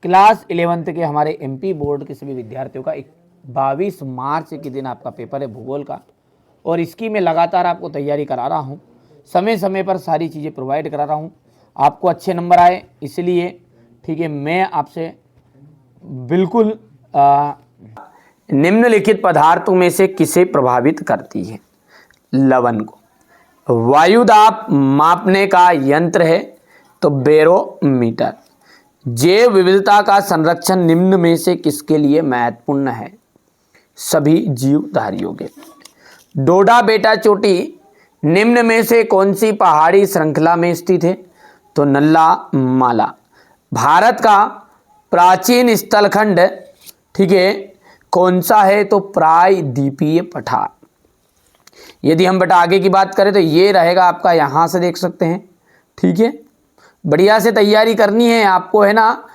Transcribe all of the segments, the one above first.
Class 11th के हमारे MP board के सभी विद्यार्थियों का 22 मार्च के दिन आपका पेपर है भूगोल का, और इसकी मैं लगातार आपको तैयारी करा रहा हूँ, समय समय पर सारी चीज़ें प्रोवाइड करा रहा हूँ, आपको अच्छे नंबर आए इसलिए। ठीक है, मैं आपसे बिल्कुल निम्नलिखित पदार्थों में से किसे प्रभावित करती है? लवण को। वायु दाब मापने का यंत्र है तो बैरोमीटर। जैव विविधता का संरक्षण निम्न में से किसके लिए महत्वपूर्ण है? सभी जीवधारियों के। डोडा बेटा चोटी निम्न में से कौन सी पहाड़ी श्रृंखला में स्थित है? तो नल्ला माला। भारत का प्राचीन स्थलखंड, ठीक है, कौन सा है? तो प्रायद्वीपीय पठार। यदि हम बेटा आगे की बात करें तो ये रहेगा आपका, यहाँ से देख सकते हैं। ठीक है, बढ़िया से तैयारी करनी है आपको, है ना।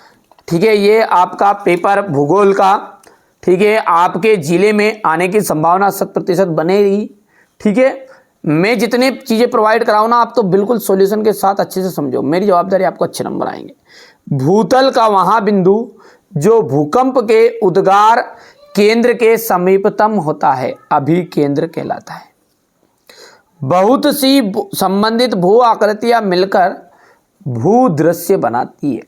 ठीक है, ये आपका पेपर भूगोल का, ठीक है, आपके जिले में आने की संभावना 100% बनेगी। ठीक है, मैं जितने चीज़ें प्रोवाइड कराऊँ ना, आप तो बिल्कुल सॉल्यूशन के साथ अच्छे से समझो, मेरी जवाबदारी, आपको अच्छे नंबर आएंगे। भूतल का वहाँ बिंदु जो भूकंप के उद्गार केंद्र के समीपतम होता है अभिकेंद्र कहलाता है। बहुत सी संबंधित भू आकृतियां मिलकर भूदृश्य बनाती है।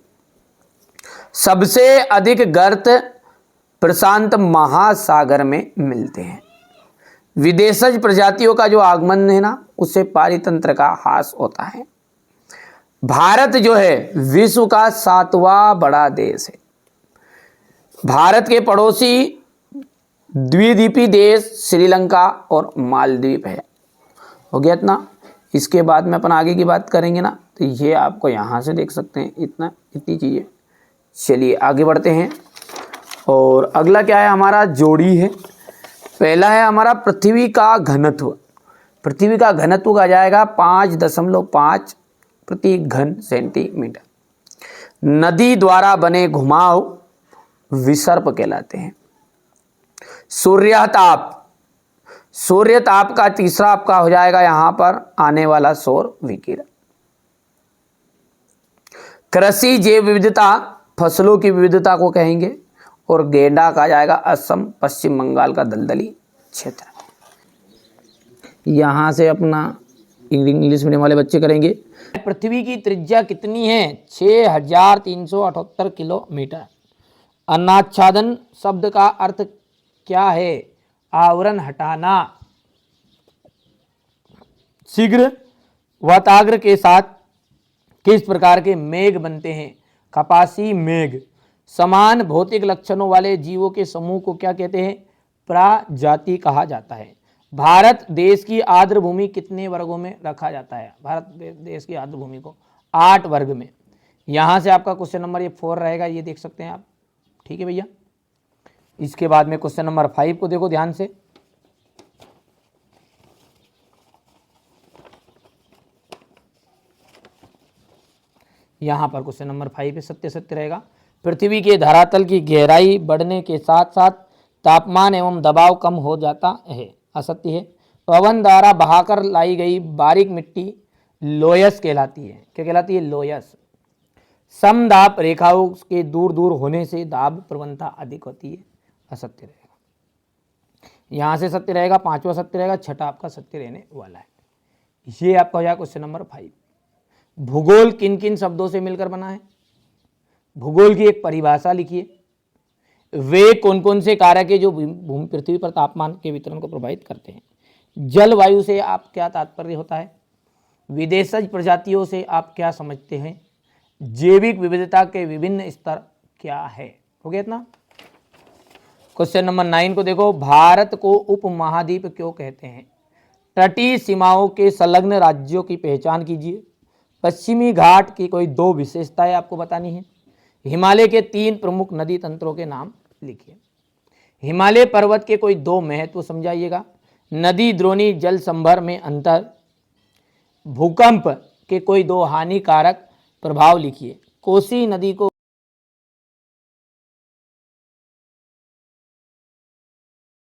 सबसे अधिक गर्त प्रशांत महासागर में मिलते हैं। विदेशज प्रजातियों का जो आगमन है ना, उससे पारितंत्र का ह्रास होता है। भारत जो है विश्व का 7वां बड़ा देश है। भारत के पड़ोसी द्वीपीय देश श्रीलंका और मालदीव है। हो गया इतना। इसके बाद में अपन आगे की बात करेंगे ना, तो ये आपको यहाँ से देख सकते हैं, इतनी चीज़ें। चलिए आगे बढ़ते हैं। और अगला क्या है हमारा? जोड़ी है। पहला है हमारा पृथ्वी का घनत्व। पृथ्वी का घनत्व आ जाएगा 5.5 प्रति घन सेंटीमीटर। नदी द्वारा बने घुमाव विसर्प कहलाते हैं। सूर्यताप, सूर्यताप का तीसरा आपका हो जाएगा यहाँ पर आने वाला सौर विकिरण। कृषि जैव विविधता फसलों की विविधता को कहेंगे। और गेंडा कहा जाएगा असम पश्चिम बंगाल का दलदली क्षेत्र। यहाँ से अपना इंग्लिश मीडियम वाले बच्चे करेंगे। पृथ्वी की त्रिज्या कितनी है? 6378 किलोमीटर। अनाच्छादन शब्द का अर्थ क्या है? आवरण हटाना। शीघ्र वाताग्र के साथ किस प्रकार के मेघ बनते हैं? कपासी मेघ। समान भौतिक लक्षणों वाले जीवों के समूह को क्या कहते हैं? प्रजाति कहा जाता है। भारत देश की आर्द्र भूमि कितने वर्गों में रखा जाता है? भारत देश की आर्द्र भूमि को 8 वर्ग में। यहाँ से आपका क्वेश्चन नंबर ये 4 रहेगा, ये देख सकते हैं आप। ठीक है भैया। इसके बाद में क्वेश्चन नंबर 5 को देखो ध्यान से। यहाँ पर क्वेश्चन नंबर 5 है, सत्य रहेगा। पृथ्वी के धरातल की गहराई बढ़ने के साथ साथ तापमान एवं दबाव कम हो जाता है। असत्य है। पवन द्वारा बहाकर लाई गई बारीक मिट्टी लोयस कहलाती है। क्या कहलाती है? लोयस। समदाब रेखाओं के दूर दूर होने से दाब प्रवणता अधिक होती है। असत्य रहेगा। यहाँ से सत्य रहेगा, 5वां सत्य रहेगा, 6ठा आपका सत्य रहने वाला है। ये आपका हो जाएगा क्वेश्चन नंबर 5। भूगोल किन किन शब्दों से मिलकर बना है? भूगोल की एक परिभाषा लिखिए। वे कौन कौन से कारक है जो भूमि पृथ्वी पर तापमान के वितरण को प्रभावित करते हैं? जलवायु से आप क्या तात्पर्य होता है? विदेशज प्रजातियों से आप क्या समझते हैं? जैविक विविधता के विभिन्न स्तर क्या है? हो गया इतना। क्वेश्चन नंबर 9 को देखो। भारत को उपमहाद्वीप क्यों कहते हैं? तटीय सीमाओं के संलग्न राज्यों की पहचान कीजिए। पश्चिमी घाट की कोई 2 विशेषताएं आपको बतानी है। हिमालय के 3 प्रमुख नदी तंत्रों के नाम लिखिए। हिमालय पर्वत के कोई 2 महत्व समझाइएगा। नदी द्रोणी जल संभर में अंतर। भूकंप के कोई 2 हानिकारक प्रभाव लिखिए। कोसी नदी को